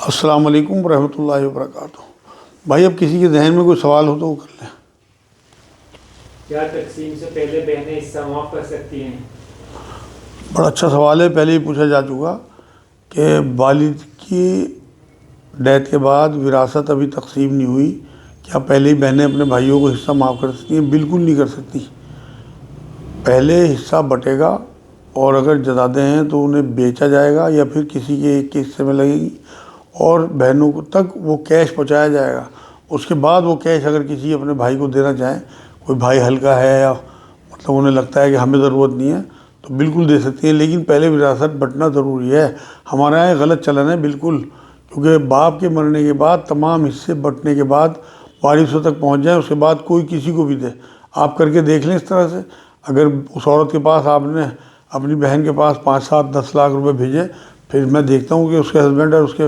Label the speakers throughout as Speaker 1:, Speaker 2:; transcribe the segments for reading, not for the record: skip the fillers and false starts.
Speaker 1: السلام علیکم ورحمۃ اللہ وبرکاتہ۔ بھائی اب کسی کے ذہن میں کوئی سوال ہو تو وہ کر لیں۔
Speaker 2: کیا تقسیم سے پہلے بہنیں حصہ معاف کر سکتی ہیں؟
Speaker 1: بڑا اچھا سوال ہے، پہلے ہی پوچھا جا چکا کہ والد کی ڈیتھ کے بعد وراثت ابھی تقسیم نہیں ہوئی، کیا پہلے ہی بہنیں اپنے بھائیوں کو حصہ معاف کر سکتی ہیں؟ بالکل نہیں کر سکتی۔ پہلے حصہ بٹے گا اور اگر جدادیں ہیں تو انہیں بیچا جائے گا یا پھر کسی کے ایک کے حصے میں لگے گی اور بہنوں کو تک وہ کیش پہنچایا جائے گا۔ اس کے بعد وہ کیش اگر کسی اپنے بھائی کو دینا چاہیں، کوئی بھائی ہلکا ہے یا مطلب انہیں لگتا ہے کہ ہمیں ضرورت نہیں ہے تو بالکل دے سکتی ہیں، لیکن پہلے وراثت بٹنا ضروری ہے۔ ہمارے یہاں غلط چلن ہے بالکل، کیونکہ باپ کے مرنے کے بعد تمام حصے بٹنے کے بعد وارثوں تک پہنچ جائیں، اس کے بعد کوئی کسی کو بھی دے۔ آپ کر کے دیکھ لیں اس طرح سے، اگر اس عورت کے پاس آپ نے اپنی بہن کے پاس 5 7 10 لاکھ روپے بھیجے، پھر میں دیکھتا ہوں کہ اس کے ہسبینڈ اور اس کے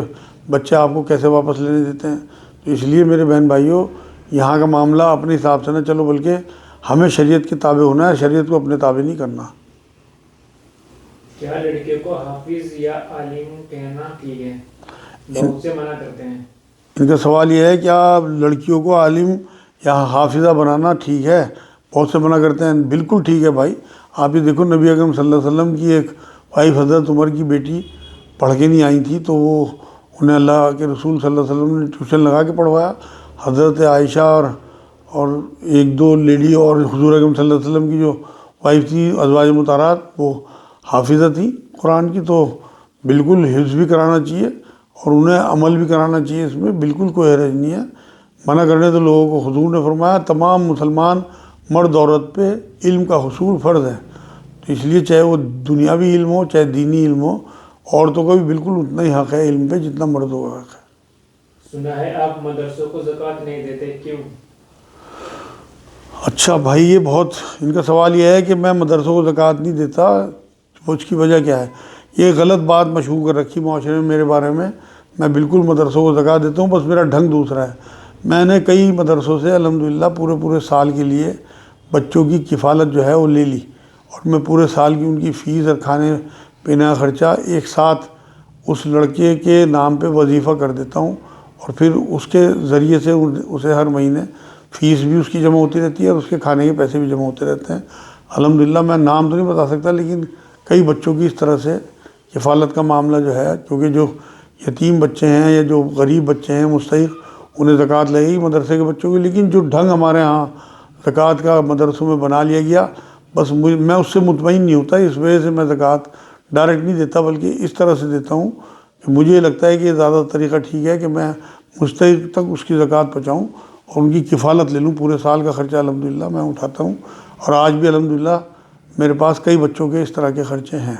Speaker 1: بچے آپ کو کیسے واپس لینے دیتے ہیں۔ تو اس لیے میرے بہن بھائیوں، یہاں کا معاملہ اپنے حساب سے نہ چلو، بلکہ ہمیں شریعت کے تابع ہونا ہے، شریعت کو اپنے تابع نہیں کرنا۔
Speaker 2: کیا لڑکے کو حافظ یا عالم کہنا ٹھیک ہے؟ بہت سے منع کرتے ہیں۔
Speaker 1: ان کا سوال یہ ہے، کیا لڑکیوں کو عالم یا حافظہ بنانا ٹھیک ہے؟ بہت سے منع کرتے ہیں۔ بالکل ٹھیک ہے بھائی، آپ یہ دیکھو نبی اکرم صلی اللہ علیہ وسلم کی ایک وائف حضرت عمر کی بیٹی پڑھ کے نہیں آئی تھی تو وہ انہیں اللہ کے رسول صلی اللہ علیہ وسلم نے ٹیوشن لگا کے پڑھوایا۔ حضرت عائشہ اور ایک دو لیڈی اور حضور اکرم صلی اللہ علیہ وسلم کی جو وائف تھی ازواج مطہرات، وہ حافظہ تھی قرآن کی، تو بالکل حفظ بھی کرانا چاہیے اور انہیں عمل بھی کرانا چاہیے، اس میں بالکل کوئی حرج نہیں ہے۔ منع کرنے تو لوگوں کو حضور نے فرمایا تمام مسلمان مرد عورت پہ علم کا حصول فرض ہے، تو اس لیے چاہے وہ دنیاوی علم ہو چاہے دینی علم ہو، عورتوں کا بھی بالکل اتنا ہی حق ہے علم پہ جتنا مردوں کا حق ہے۔
Speaker 2: سنا ہے آپ مدرسوں کو زکوٰۃ نہیں دیتے، کیوں؟
Speaker 1: اچھا بھائی، یہ بہت ان کا سوال یہ ہے کہ میں مدرسوں کو زکوٰۃ نہیں دیتا، اس کی وجہ کیا ہے؟ یہ غلط بات مشہور کر رکھی معاشرے میں میرے بارے میں بالکل مدرسوں کو زکوٰۃ دیتا ہوں، بس میرا ڈھنگ دوسرا ہے۔ میں نے کئی مدرسوں سے الحمدللہ پورے سال کے لیے بچوں کی کفالت جو ہے وہ لے لی، اور میں پورے سال کی ان کی فیس اور کھانے پینے کا خرچہ ایک ساتھ اس لڑکے کے نام پہ وظیفہ کر دیتا ہوں، اور پھر اس کے ذریعے سے اسے ہر مہینے فیس بھی اس کی جمع ہوتی رہتی ہے اور اس کے کھانے کے پیسے بھی جمع ہوتے رہتے ہیں۔ الحمدللہ میں نام تو نہیں بتا سکتا، لیکن کئی بچوں کی اس طرح سے کفالت کا معاملہ جو ہے، کیونکہ جو یتیم بچے ہیں یا جو غریب بچے ہیں مستحق، انہیں زکوٰۃ لگے گی مدرسے کے بچوں کی، لیکن جو ڈھنگ ہمارے ہاں زکوٰۃ کا مدرسوں میں بنا لیا گیا، بس میں اس سے مطمئن نہیں ہوتا، اس وجہ سے میں زکوٰۃ ڈائریکٹ نہیں دیتا، بلکہ اس طرح سے دیتا ہوں کہ مجھے لگتا ہے کہ یہ زیادہ طریقہ ٹھیک ہے کہ میں مستحق تک اس کی زکوٰۃ پہنچاؤں اور ان کی کفالت لے لوں۔ پورے سال کا خرچہ الحمدللہ میں اٹھاتا ہوں، اور آج بھی الحمدللہ میرے پاس کئی بچوں کے اس طرح کے خرچے ہیں۔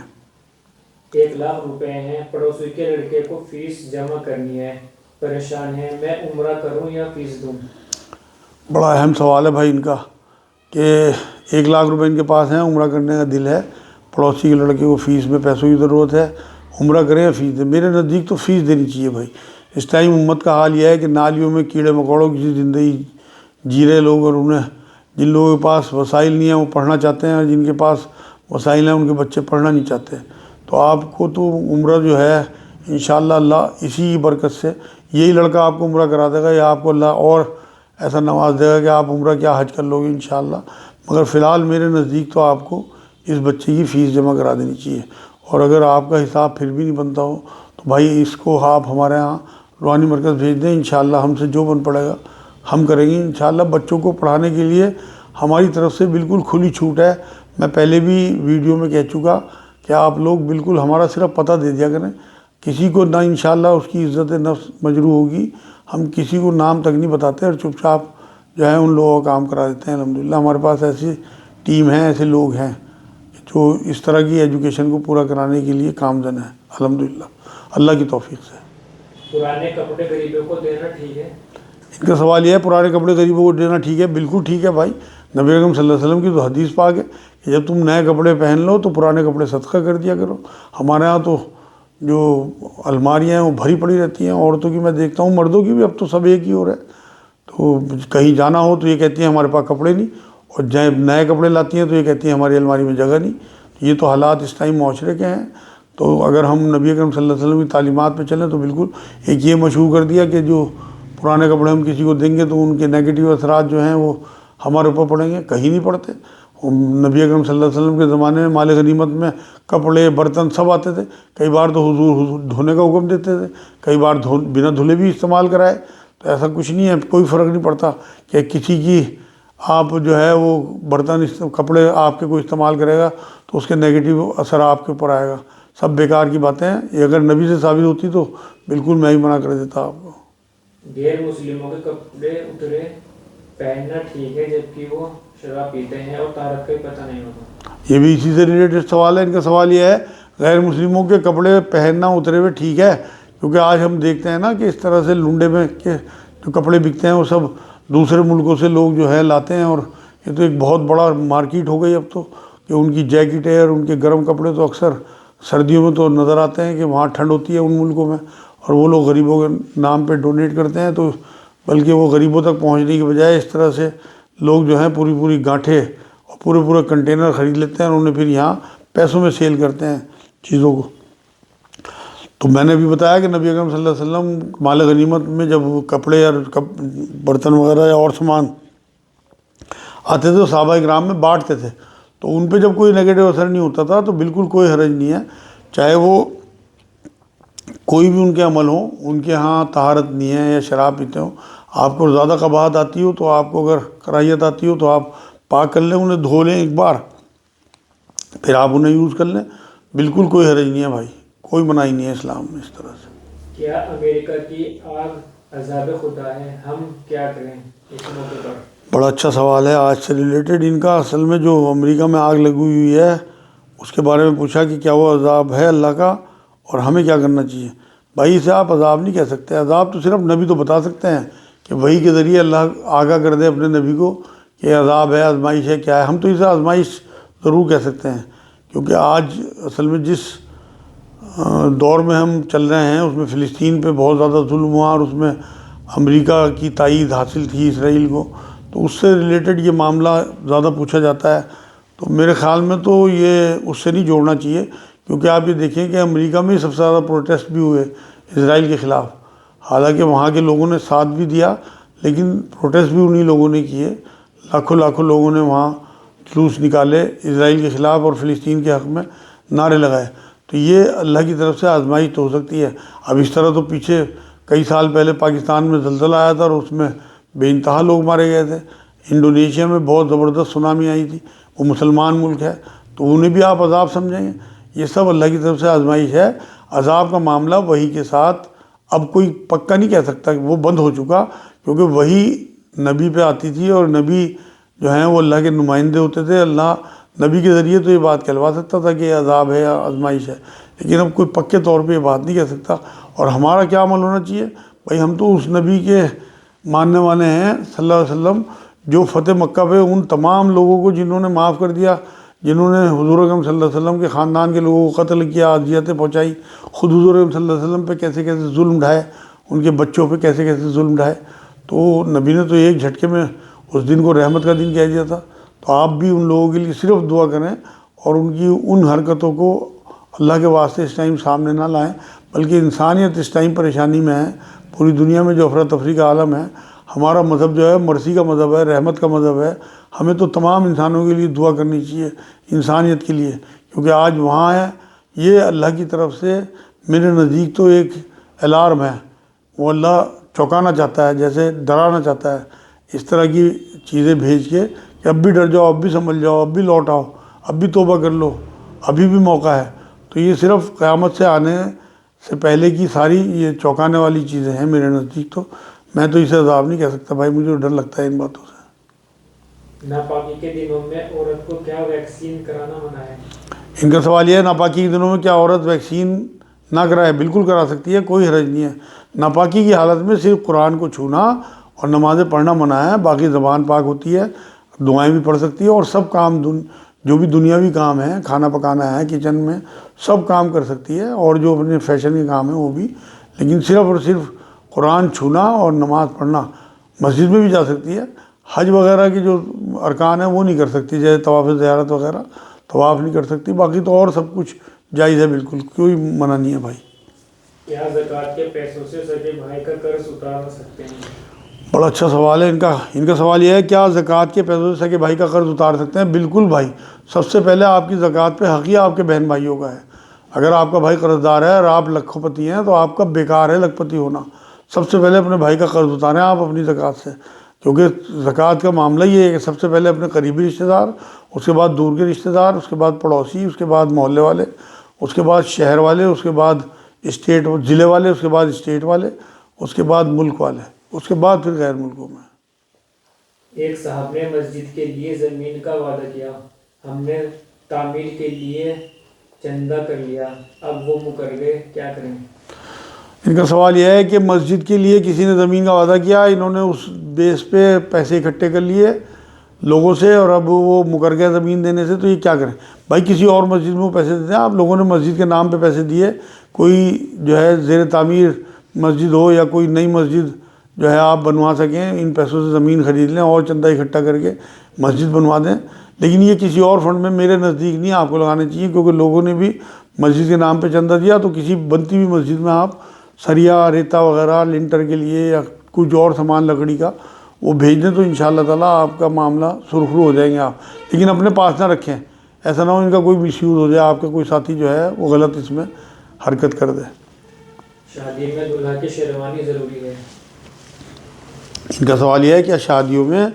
Speaker 2: 1 لاکھ روپے ہیں، پڑوسی کے لڑکے کو فیس جمع کرنی ہے، پریشان ہے، میں عمرہ کروں یا فیس دوں؟
Speaker 1: بڑا اہم سوال ہے بھائی ان کا، کہ 1 لاکھ روپے ان کے پاس ہیں، عمرہ کرنے کا دل ہے، پڑوسی کے لڑکے کو فیس میں پیسوں کی ضرورت ہے، عمرہ کریں یا فیس دیں؟ میرے نزدیک تو فیس دینی چاہیے بھائی۔ اس ٹائم امت کا حال یہ ہے کہ نالیوں میں کیڑے مکوڑوں کی زندگی جی رہے لوگ، اور انہیں جن لوگوں کے پاس وسائل نہیں ہیں وہ پڑھنا چاہتے ہیں، اور جن کے پاس وسائل ہیں ان کے بچے پڑھنا نہیں چاہتے۔ تو آپ کو تو عمرہ جو ہے انشاءاللہ اللہ اسی برکت سے یہی لڑکا آپ کو عمرہ کرا دے گا، یا آپ کو اللہ اور ایسا نواز دے گا کہ آپ عمرہ کیا حج کر لو گے انشاءاللہ۔ مگر فی الحال میرے نزدیک تو آپ کو اس بچے کی فیس جمع کرا دینی چاہیے، اور اگر آپ کا حساب پھر بھی نہیں بنتا ہو تو بھائی اس کو آپ ہمارے ہاں روحانی مرکز بھیج دیں، انشاءاللہ ہم سے جو بن پڑے گا ہم کریں گے انشاءاللہ۔ بچوں کو پڑھانے کے لیے ہماری طرف سے بالکل کھلی چھوٹ ہے۔ میں پہلے بھی ویڈیو میں کہہ چکا کہ آپ لوگ بالکل ہمارا صرف پتہ دے دیا کریں، کسی کو نہ انشاءاللہ اس کی عزت نفس مجروح ہوگی، ہم کسی کو نام تک نہیں بتاتے، اور چپ چاپ جو ہے ان لوگوں کا کام کرا دیتے ہیں۔ الحمدللہ ہمارے پاس ایسی ٹیم ہے، ایسے لوگ ہیں جو اس طرح کی ایجوکیشن کو پورا کرانے کے لیے کامزن ہے الحمدللہ، اللہ کی توفیق سے۔
Speaker 2: پرانے کپڑے غریبوں کو دینا ٹھیک ہے؟
Speaker 1: ان کا سوال یہ ہے پرانے کپڑے غریبوں کو دینا ٹھیک ہے؟ بالکل ٹھیک ہے بھائی، نبی اکرم صلی اللہ علیہ وسلم کی تو حدیث پاک ہے کہ جب تم نئے کپڑے پہن لو تو پرانے کپڑے صدقہ کر دیا کرو۔ ہمارے ہاں تو جو الماریاں ہیں وہ بھری پڑی رہتی ہیں عورتوں کی، میں دیکھتا ہوں مردوں کی بھی اب تو سب ایک ہی ہو رہا ہے، تو کہیں جانا ہو تو یہ کہتی ہیں ہمارے پاس کپڑے نہیں، اور جب نئے کپڑے لاتی ہیں تو یہ کہتی ہیں ہماری الماری میں جگہ نہیں۔ یہ تو حالات اس ٹائم معاشرے کے ہیں، تو اگر ہم نبی اکرم صلی اللہ علیہ وسلم کی تعلیمات پہ چلیں تو بالکل ایک یہ مشہور کر دیا کہ جو پرانے کپڑے ہم کسی کو دیں گے تو ان کے نیگیٹو اثرات جو ہیں وہ ہمارے اوپر پڑیں گے، کہیں نہیں پڑتے۔ نبی اکرم صلی اللہ علیہ وسلم کے زمانے میں مال غنیمت میں کپڑے برتن سب آتے تھے، کئی بار تو حضور دھونے کا حکم دیتے تھے، کئی بار بنا دھلے بھی استعمال کرائے۔ تو ایسا کچھ نہیں ہے، کوئی فرق نہیں پڑتا کہ کسی کی آپ جو ہے وہ برتن کپڑے آپ کے کوئی استعمال کرے گا تو اس کے نیگیٹو اثر آپ کے اوپر آئے گا۔ سب بیکار کی باتیں ہیں، یہ اگر نبی سے ثابت ہوتی تو بالکل میں ہی منع کر دیتا آپ کو۔
Speaker 2: غیر مسلموں کے کپڑے اترے پہننا ٹھیک ہے جبکہ وہ شراب پیتے ہیں اور طہارت کا بھی پتہ نہیں ہوتا؟
Speaker 1: یہ بھی اسی سے ریلیٹڈ سوال ہے۔ ان کا سوال یہ ہے غیر مسلموں کے کپڑے پہننا اترے ہوئے ٹھیک ہے، کیونکہ آج ہم دیکھتے ہیں نا کہ اس طرح سے لنڈے میں کہ جو کپڑے بکتے ہیں وہ سب دوسرے ملکوں سے لوگ جو ہے لاتے ہیں، اور یہ تو ایک بہت بڑا مارکیٹ ہو گئی اب تو، کہ ان کی جیکٹیں اور ان کے گرم کپڑے تو اکثر سردیوں میں تو نظر آتے ہیں کہ وہاں ٹھنڈ ہوتی ہے ان ملکوں میں، اور وہ لوگ غریبوں کے نام پہ ڈونیٹ کرتے ہیں، تو بلکہ وہ غریبوں تک پہنچنے کی بجائے اس طرح سے لوگ جو ہیں پوری پوری گانٹھیں اور پورے کنٹینر خرید لیتے ہیں اور انہیں پھر یہاں پیسوں میں سیل کرتے ہیں چیزوں کو۔ تو میں نے بھی بتایا کہ نبی اکرم صلی اللہ علیہ وسلم مال غنیمت میں جب کپڑے اور برتن وغیرہ یا اور سامان آتے تھے تو صحابہ کرام میں بانٹتے تھے، تو ان پہ جب کوئی نیگیٹو اثر نہیں ہوتا تھا تو بالکل کوئی حرج نہیں ہے، چاہے وہ کوئی بھی ان کے عمل ہوں، ان کے ہاں طہارت نہیں ہے یا شراب پیتے ہوں، آپ کو زیادہ قباحت آتی ہو تو آپ کو اگر کراہیت آتی ہو تو آپ پاک کر لیں، انہیں دھو لیں ایک بار، پھر آپ انہیں یوز کر لیں، بالکل کوئی حرج نہیں ہے بھائی، کوئی منائی نہیں ہے اسلام میں اس طرح سے۔
Speaker 2: کیا امریکہ کی آگ عذاب خدا ہے؟ ہم کیا کریں اس موقع پر؟
Speaker 1: بڑا اچھا سوال ہے آج سے ریلیٹڈ ان کا۔ اصل میں جو امریکہ میں آگ لگی ہوئی ہے اس کے بارے میں پوچھا کہ کیا وہ عذاب ہے اللہ کا اور ہمیں کیا کرنا چاہیے۔ بھائی اسے آپ عذاب نہیں کہہ سکتے، عذاب تو صرف نبی تو بتا سکتے ہیں کہ وحی کے ذریعے اللہ آگاہ کر دے اپنے نبی کو کہ عذاب ہے، آزمائش ہے، کیا ہے۔ ہم تو اسے آزمائش ضرور کہہ سکتے ہیں، کیونکہ آج اصل میں جس دور میں ہم چل رہے ہیں اس میں فلسطین پہ بہت زیادہ ظلم ہوا اور اس میں امریکہ کی تائید حاصل تھی اسرائیل کو، تو اس سے ریلیٹڈ یہ معاملہ زیادہ پوچھا جاتا ہے۔ تو میرے خیال میں تو یہ اس سے نہیں جوڑنا چاہیے، کیونکہ آپ یہ دیکھیں کہ امریکہ میں سب سے زیادہ پروٹیسٹ بھی ہوئے اسرائیل کے خلاف، حالانکہ وہاں کے لوگوں نے ساتھ بھی دیا لیکن پروٹیسٹ بھی انہی لوگوں نے کیے، لاکھوں لوگوں نے وہاں جلوس نکالے اسرائیل کے خلاف اور فلسطین کے حق میں نعرے لگائے۔ تو یہ اللہ کی طرف سے آزمائش تو ہو سکتی ہے۔ اب اس طرح تو پیچھے کئی سال پہلے پاکستان میں زلزلہ آیا تھا اور اس میں بے انتہا لوگ مارے گئے تھے، انڈونیشیا میں بہت زبردست سونامی آئی تھی، وہ مسلمان ملک ہے، تو انہیں بھی آپ عذاب سمجھیں گے؟ یہ سب اللہ کی طرف سے آزمائش ہے۔ عذاب کا معاملہ وحی کے ساتھ اب کوئی پکا نہیں کہہ سکتا کہ وہ بند ہو چکا، کیونکہ وحی نبی پہ آتی تھی اور نبی جو ہیں وہ اللہ کے نمائندے ہوتے تھے، اللہ نبی کے ذریعے تو یہ بات کہلوا سکتا تھا کہ یہ عذاب ہے یا آزمائش ہے، لیکن اب کوئی پکے طور پہ یہ بات نہیں کہہ سکتا۔ اور ہمارا کیا عمل ہونا چاہیے؟ بھائی ہم تو اس نبی کے ماننے والے ہیں صلی اللہ علیہ وسلم جو فتح مکہ پہ ان تمام لوگوں کو جنہوں نے معاف کر دیا، جنہوں نے حضور اکرم صلی اللہ علیہ وسلم کے خاندان کے لوگوں کو قتل کیا، اذیتیں پہنچائی، خود حضور اکرم صلی اللہ علیہ وسلم پہ کیسے کیسے ظلم ڈھائے، ان کے بچوں پہ کیسے کیسے ظلم ڈھائے، تو نبی نے تو ایک جھٹکے میں اس دن کو رحمت کا دن کہہ دیا تھا۔ تو آپ بھی ان لوگوں کے لیے صرف دعا کریں اور ان کی ان حرکتوں کو اللہ کے واسطے اس ٹائم سامنے نہ لائیں، بلکہ انسانیت اس ٹائم پریشانی میں ہے، پوری دنیا میں جو افراتفری کا عالم ہے۔ ہمارا مذہب جو ہے مرسی کا مذہب ہے، رحمت کا مذہب ہے، ہمیں تو تمام انسانوں کے لیے دعا کرنی چاہیے، انسانیت کے لیے، کیونکہ آج وہاں ہے یہ اللہ کی طرف سے میرے نزدیک تو ایک الارم ہے، وہ اللہ چونکانا چاہتا ہے، جیسے ڈرانا چاہتا ہے، اس طرح کی چیزیں بھیج کے کہ اب بھی ڈر جاؤ، اب بھی سنبھل جاؤ، اب بھی لوٹ آؤ، اب بھی توبہ کر لو، ابھی بھی موقع ہے۔ تو یہ صرف قیامت سے آنے سے پہلے کی ساری یہ چونکانے والی چیزیں ہیں میرے نزدیک۔ تو میں تو اسے عذاب نہیں کہہ سکتا بھائی، مجھے ڈر لگتا ہے ان باتوں سے۔
Speaker 2: ناپاکی کے دنوں میں عورت کو کیا ویکسین کرانا منع ہے؟
Speaker 1: ان کا سوال یہ ہے ناپاکی کے دنوں میں کیا عورت ویکسین نہ کرائے؟ بالکل کرا سکتی ہے، کوئی حرج نہیں ہے۔ ناپاکی کی حالت میں صرف قرآن کو چھونا اور نمازیں پڑھنا منع ہے، باقی زبان پاک ہوتی ہے، دعائیں بھی پڑھ سکتی ہے اور سب کام جو بھی دنیاوی کام ہیں، کھانا پکانا ہے کچن میں، سب کام کر سکتی ہے، اور جو اپنے فیشن کے کام ہیں وہ بھی، لیکن صرف اور صرف قرآن چھونا اور نماز پڑھنا۔ مسجد میں بھی جا سکتی ہے، حج وغیرہ کے جو ارکان ہیں وہ نہیں کر سکتی، جیسے طواف زیارت وغیرہ طواف نہیں کر سکتی، باقی تو اور سب کچھ جائز ہے بالکل، کوئی منع نہیں ہے بھائی۔
Speaker 2: کیا زکوٰۃ کے پیسوں سے سگے بھائی کا قرض اتار سکتے ہیں؟
Speaker 1: بڑا اچھا سوال ہے ان کا سوال یہ ہے کیا زکوٰۃ کے پیسوں سے سگے بھائی کا قرض اتار سکتے ہیں؟ بالکل بھائی، سب سے پہلے آپ کی زکوٰۃ پہ حق ہی آپ کے بہن بھائیوں کا ہے۔ اگر آپ کا بھائی قرض دار ہے اور آپ لکھوں پتی ہیں تو آپ کا بیکار ہے لکھ پتی ہونا۔ سب سے پہلے اپنے بھائی کا قرض اتاریں آپ اپنی زکوٰۃ سے، کیونکہ زکوٰۃ کا معاملہ یہ ہے کہ سب سے پہلے اپنے قریبی رشتہ دار، اس کے بعد دور کے رشتہ دار، اس کے بعد پڑوسی، اس کے بعد محلے والے، اس کے بعد شہر والے، اس کے بعد اسٹیٹ ضلع والے، اس کے بعد اسٹیٹ والے، اس کے بعد ملک والے، اس کے بعد پھر غیر ملکوں میں۔
Speaker 2: ایک صاحب نے مسجد کے لیے زمین کا وعدہ کیا، ہم نے تعمیر کے لیے چندہ کر لیا، اب وہ مکر گئے، کیا کریں؟
Speaker 1: ان کا سوال یہ ہے کہ مسجد کے لیے کسی نے زمین کا وعدہ کیا، انہوں نے اس بیس پہ پیسے اکٹھے کر لیے لوگوں سے اور اب وہ مکر گئے زمین دینے سے، تو یہ کیا کریں؟ بھائی کسی اور مسجد میں وہ پیسے دیتے ہیں، آپ لوگوں نے مسجد کے نام پہ پیسے دیے، کوئی جو ہے زیر تعمیر مسجد ہو یا کوئی نئی مسجد جو ہے آپ بنوا سکیں، ان پیسوں سے زمین خرید لیں اور چندہ اکٹھا کر کے مسجد بنوا دیں، لیکن یہ کسی اور فنڈ میں میرے نزدیک نہیں آپ کو لگانے چاہیے، کیونکہ لوگوں نے بھی مسجد کے نام پہ چندہ دیا، تو کسی بنتی ہوئی مسجد میں آپ سریا ریتا وغیرہ لنٹر کے لیے یا کچھ اور سامان لکڑی کا وہ بھیج دیں، تو انشاءاللہ تعالیٰ آپ کا معاملہ سرخرو ہو جائیں گے آپ، لیکن اپنے پاس نہ رکھیں، ایسا نہ ہو ان کا کوئی مس یوز ہو جائے، آپ کا کوئی ساتھی جو ہے وہ غلط اس میں حرکت کر دے۔
Speaker 2: شادی میں دلہا کی شیروانی ضروری ہے؟
Speaker 1: ان کا سوال یہ ہے کہ شادیوں میں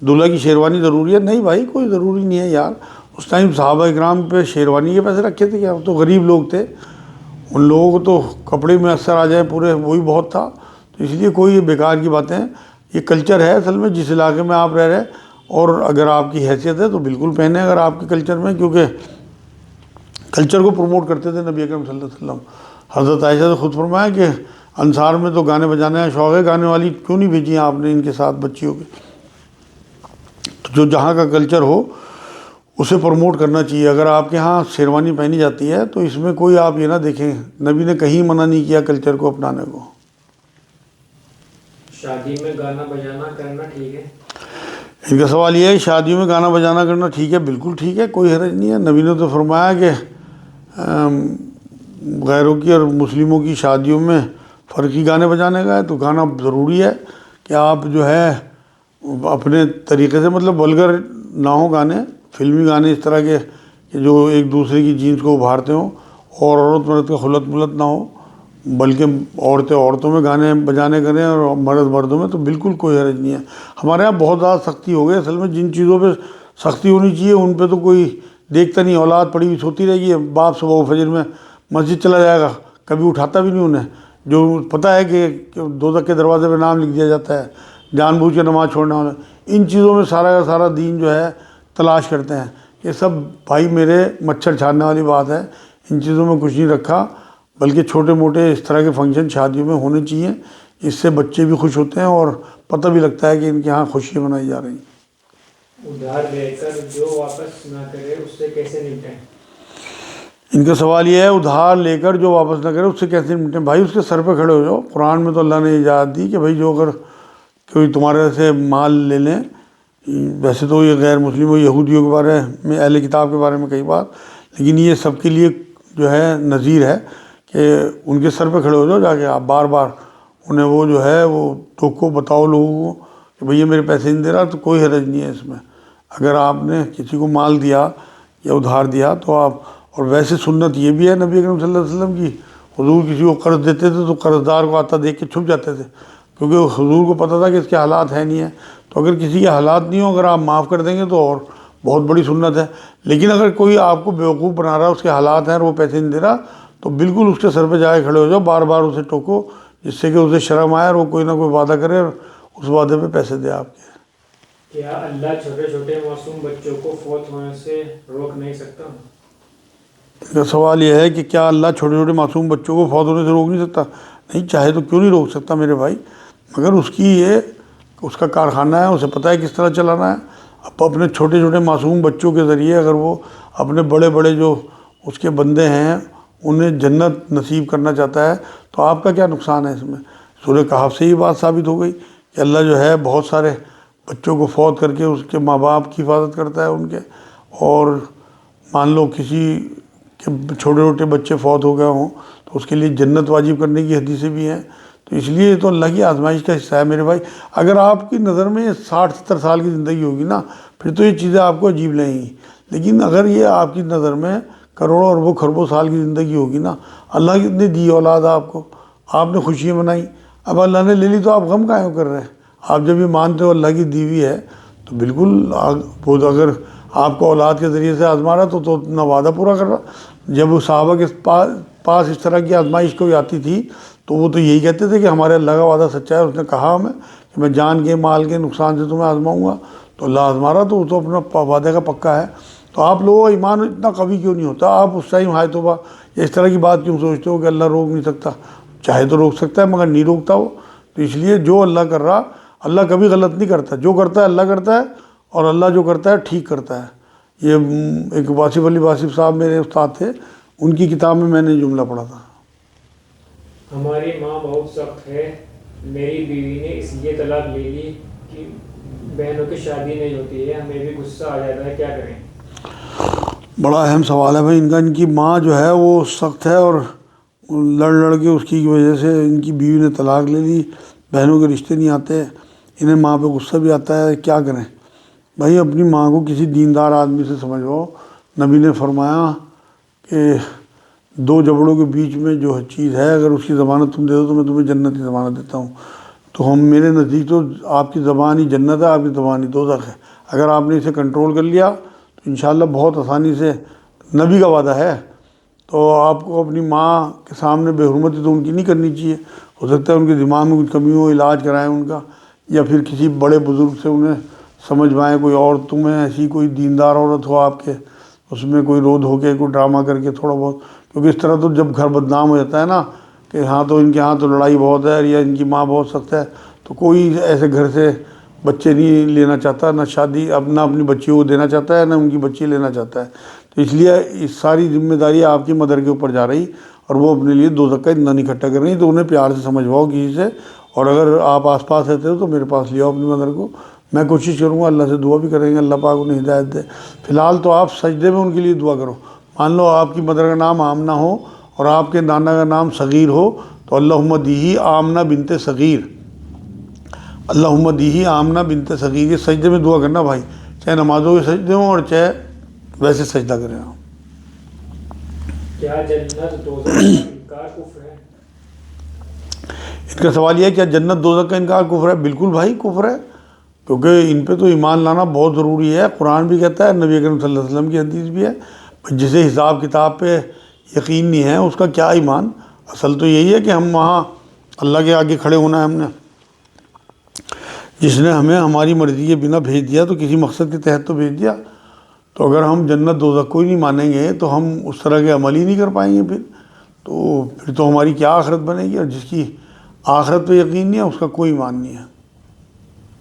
Speaker 1: دلہا کی شیروانی ضروری ہے؟ نہیں بھائی، کوئی ضروری نہیں ہے یار، اس ٹائم صحابہ اکرام پہ شیروانی کے پیسے رکھے تھے کیا؟ وہ تو غریب لوگ تھے، ان لوگوں کو تو کپڑے میں اثر آ جائے پورے وہی بہت تھا، تو اس لیے کوئی بیکار کی باتیں ہیں، یہ کلچر ہے اصل میں جس علاقے میں آپ رہ رہے ہیں، اور اگر آپ کی حیثیت ہے تو بالکل پہنیں اگر آپ کے کلچر میں، کیونکہ کلچر کو پروموٹ کرتے تھے نبی اکرم صلی اللہ علیہ وسلم۔ حضرت عائشہ نے خود فرمایا کہ انصار میں تو گانے بجانے کا شوق ہے، گانے والی کیوں نہیں بھیجی آپ نے ان کے ساتھ بچیوں کے؟ تو جو جہاں کا کلچر ہو اسے پروموٹ کرنا چاہیے۔ اگر آپ کے ہاں شیروانی پہنی جاتی ہے تو اس میں کوئی آپ یہ نہ دیکھیں، نبی نے کہیں منع نہیں کیا کلچر کو اپنانے کو۔
Speaker 2: شادی میں گانا بجانا کرنا ٹھیک ہے؟
Speaker 1: ان کا سوال یہ ہے شادیوں میں گانا بجانا کرنا ٹھیک ہے؟ بالکل ٹھیک ہے، کوئی حرج نہیں ہے، نبی نے تو فرمایا کہ غیروں کی اور مسلموں کی شادیوں میں فرق ہی گانے بجانے کا ہے، تو گانا ضروری ہے کہ آپ جو ہے اپنے طریقے سے، مطلب ولگر نہ ہو گانے، فلمی گانے اس طرح کے کہ جو ایک دوسرے کی جینس کو ابھارتے ہوں، اور عورت مرد کا خلط ملط نہ ہو، بلکہ عورتیں عورتوں میں گانے بجانے کریں اور مرد مردوں میں، تو بالکل کوئی حرج نہیں ہے۔ ہمارے یہاں بہت زیادہ سختی ہو گئی اصل میں، جن چیزوں پہ سختی ہونی چاہیے ان پہ تو کوئی دیکھتا نہیں، اولاد پڑی ہوئی سوتی رہے گی، باپ صبح و فجر میں مسجد چلا جائے گا، کبھی اٹھاتا بھی نہیں انہیں، جو پتہ ہے کہ دوزخ کے دروازے پہ نام لکھ دیا جاتا ہے، جان بوجھ کے نماز چھوڑنے والے، ان چیزوں میں سارا کا سارا دین جو ہے تلاش کرتے ہیں۔ یہ سب بھائی میرے مچھر چھاڑنے والی بات ہے، ان چیزوں میں کچھ نہیں رکھا، بلکہ چھوٹے موٹے اس طرح کے فنکشن شادیوں میں ہونے چاہیے، اس سے بچے بھی خوش ہوتے ہیں اور پتہ بھی لگتا ہے کہ ان کے ہاں خوشیاں منائی جا رہی ہیں۔
Speaker 2: ادھار لے کر جو واپس نہ کرے اس سے کیسے نمٹیں؟
Speaker 1: ان کا سوال یہ ہے ادھار لے کر جو واپس نہ کرے اس سے کیسے نمٹیں؟ بھائی اس کے سر پہ کھڑے ہو جاؤ، قرآن میں تو اللہ نے اجازت دی کہ بھائی جو اگر کوئی تمہارے سے مال لے لیں، ویسے تو یہ غیر مسلموں یہودیوں کے بارے میں، اہل کتاب کے بارے میں کئی بات، لیکن یہ سب کے لیے جو ہے نظیر ہے کہ ان کے سر پہ کھڑے ہو جاؤ جا کے، آپ بار بار انہیں وہ جو ہے وہ ٹوکو، بتاؤ لوگوں کو کہ بھئی یہ میرے پیسے نہیں دے رہا، تو کوئی حرج نہیں ہے اس میں۔ اگر آپ نے کسی کو مال دیا یا ادھار دیا تو آپ، اور ویسے سنت یہ بھی ہے نبی اکرم صلی اللہ علیہ وسلم کی، حضور کسی کو قرض دیتے تھے تو قرض دار کو آتا دیکھ کے چھپ جاتے تھے، کیونکہ حضور کو پتہ تھا کہ اس کے حالات ہیں نہیں ہیں، تو اگر کسی کے حالات نہیں ہوں، اگر آپ معاف کر دیں گے تو اور بہت بڑی سنت ہے۔ لیکن اگر کوئی آپ کو بیوقوف بنا رہا ہے، اس کے حالات ہیں اور وہ پیسے نہیں دے رہا، تو بالکل اس کے سر پہ جا کے کھڑے ہو جاؤ، بار بار اسے ٹوکو، جس سے کہ اسے شرم آئے اور وہ کوئی نہ کوئی وعدہ کرے اور اس وعدے پہ پیسے دے آپ کے۔
Speaker 2: کیا اللہ چھوٹے چھوٹے معصوم بچوں کو فوت ہونے سے روک نہیں سکتا؟
Speaker 1: میرا سوال یہ ہے کہ کیا اللہ چھوٹے چھوٹے معصوم بچوں کو فوت ہونے سے روک نہیں سکتا؟ نہیں، چاہے تو کیوں نہیں روک سکتا میرے بھائی، مگر اس کی یہ اس کا کارخانہ ہے، اسے پتہ ہے کس طرح چلانا ہے۔ اب اپنے چھوٹے چھوٹے معصوم بچوں کے ذریعے اگر وہ اپنے بڑے بڑے جو اس کے بندے ہیں انہیں جنت نصیب کرنا چاہتا ہے، تو آپ کا کیا نقصان ہے اس میں؟ سورہ کہف سے یہ بات ثابت ہو گئی کہ اللہ جو ہے بہت سارے بچوں کو فوت کر کے اس کے ماں باپ کی حفاظت کرتا ہے ان کے، اور مان لو کسی کہ چھوٹے چھوٹے بچے فوت ہو گئے ہوں تو اس کے لیے جنت واجب کرنے کی حدیثیں بھی ہیں. تو اس لیے یہ تو اللہ کی آزمائش کا حصہ ہے میرے بھائی. اگر آپ کی نظر میں 60-70 سال کی زندگی ہوگی نا پھر تو یہ چیزیں آپ کو عجیب لگیں گی. لیکن اگر یہ آپ کی نظر میں کروڑوں اربوں خربوں سال کی زندگی ہوگی نا، اللہ نے دی اولاد آپ کو، آپ نے خوشیاں منائی، اب اللہ نے لے لی تو آپ غم کیوں کر رہے ہیں؟ آپ جب یہ مانتے ہو اللہ کی دی ہوئی ہے تو بالکل وہ اگر آپ کو اولاد کے ذریعے سے آزما رہا تو اپنا وعدہ پورا کر رہا. جب وہ صحابہ کے پاس اس طرح کی آزمائش کوئی آتی تھی تو وہ تو یہی کہتے تھے کہ ہمارے اللہ کا وعدہ سچا ہے، اس نے کہا ہمیں کہ میں جان کے مال کے نقصان سے تمہیں آزماؤں گا. تو اللہ آزما رہا تو وہ تو اپنا وعدے کا پکا ہے. تو آپ لوگوں کا ایمان اتنا قوی کیوں نہیں ہوتا؟ آپ اس ٹائم ہائے توبہ اس طرح کی بات کیوں سوچتے ہو کہ اللہ روک نہیں سکتا؟ چاہے تو روک سکتا ہے مگر نہیں روکتا وہ. تو اس لیے جو اللہ کر رہا، اللہ کبھی غلط نہیں کرتا، جو کرتا ہے اللہ کرتا ہے، اور اللہ جو کرتا ہے ٹھیک کرتا ہے. یہ ایک واصف علی واصف صاحب میرے استاد تھے، ان کی کتاب میں نے جملہ پڑھا تھا.
Speaker 2: ہماری ماں بہت سخت ہے، میری بیوی نے اس لیے طلاق لے لی کہ بہنوں کی شادی نہیں ہوتی ہے، ہمیں بھی غصہ آ جاتا ہے، کیا کریں؟
Speaker 1: بڑا اہم سوال ہے بھائی ان کا. ان کی ماں جو ہے وہ سخت ہے اور لڑ کے اس کی وجہ سے ان کی بیوی نے طلاق لے لی، بہنوں کے رشتے نہیں آتے، انہیں ماں پہ غصہ بھی آتا ہے، کیا کریں؟ بھائی اپنی ماں کو کسی دیندار آدمی سے سمجھواؤ. نبی نے فرمایا کہ 2 جبڑوں کے بیچ میں جو چیز ہے اگر اس کی ضمانت تم دے دو تو میں تمہیں جنت کی ضمانت دیتا ہوں. تو میرے نزدیک تو آپ کی زبان ہی جنت ہے، آپ کی زبان ہی دوزخ ہے. اگر آپ نے اسے کنٹرول کر لیا تو انشاءاللہ بہت آسانی سے، نبی کا وعدہ ہے. تو آپ کو اپنی ماں کے سامنے بے حرمتی تو ان کی نہیں کرنی چاہیے. ہو سکتا ہے ان کے دماغ میں کچھ کمی ہو، علاج کرائیں ان کا، یا پھر کسی بڑے بزرگ سے انہیں سمجھوائیں. کوئی اور تمہیں ایسی کوئی دیندار عورت ہو آپ کے، اس میں کوئی رود ہو کے کوئی ڈرامہ کر کے تھوڑا بہت، کیونکہ اس طرح تو جب گھر بدنام ہو جاتا ہے نا کہ ہاں تو ان کے ہاں تو لڑائی بہت ہے یا ان کی ماں بہت سخت ہے، تو کوئی ایسے گھر سے بچے نہیں لینا چاہتا، نہ شادی اپنا اپنی بچیوں کو دینا چاہتا ہے، نہ ان کی بچی لینا چاہتا ہے. تو اس لیے اس ساری ذمہ داری آپ کی مدر کے اوپر جا رہی، اور وہ اپنے لیے دوزخ کا ایندھن اکٹھا کر رہی. تو انہیں پیار سے سمجھواؤ کسی سے، اور اگر آپ آس پاس رہتے ہو تو میرے پاس لے آؤ اپنی مدر کو. میں کوشش کروں گا، اللہ سے دعا بھی کریں گے اللہ پاک انہیں ہدایت دے. فی الحال تو آپ سجدے میں ان کے لیے دعا کرو. مان لو آپ کی مدر کا نام آمنہ ہو اور آپ کے نانا کا نام صغیر ہو تو اللہم دیہی آمنہ بنت صغیر، اللہم دیہی آمنہ بنت صغیر. یہ سجدے میں دعا کرنا بھائی، چاہے نمازوں کے سجدے ہوں اور چاہے ویسے سجدہ کریں.
Speaker 2: کیا جنت دوزخ کا انکار کفر ہے؟
Speaker 1: ان کا سوال یہ ہے کیا جنت دوزخ کا انکار کفر ہے؟ بالکل بھائی کفر ہے، کیونکہ ان پہ تو ایمان لانا بہت ضروری ہے. قرآن بھی کہتا ہے، نبی اکرم صلی اللہ علیہ وسلم کی حدیث بھی ہے، جسے حساب کتاب پہ یقین نہیں ہے اس کا کیا ایمان. اصل تو یہی ہے کہ ہم وہاں اللہ کے آگے کھڑے ہونا ہے. ہم نے، جس نے ہمیں ہماری مرضی کے بنا بھیج دیا تو کسی مقصد کے تحت تو بھیج دیا. تو اگر ہم جنت دوزخ کو ہی نہیں مانیں گے تو ہم اس طرح کے عمل ہی نہیں کر پائیں گے. پھر تو ہماری کیا آخرت بنے گی؟ اور جس کی آخرت پہ یقین نہیں ہے اس کا کوئی ایمان نہیں ہے.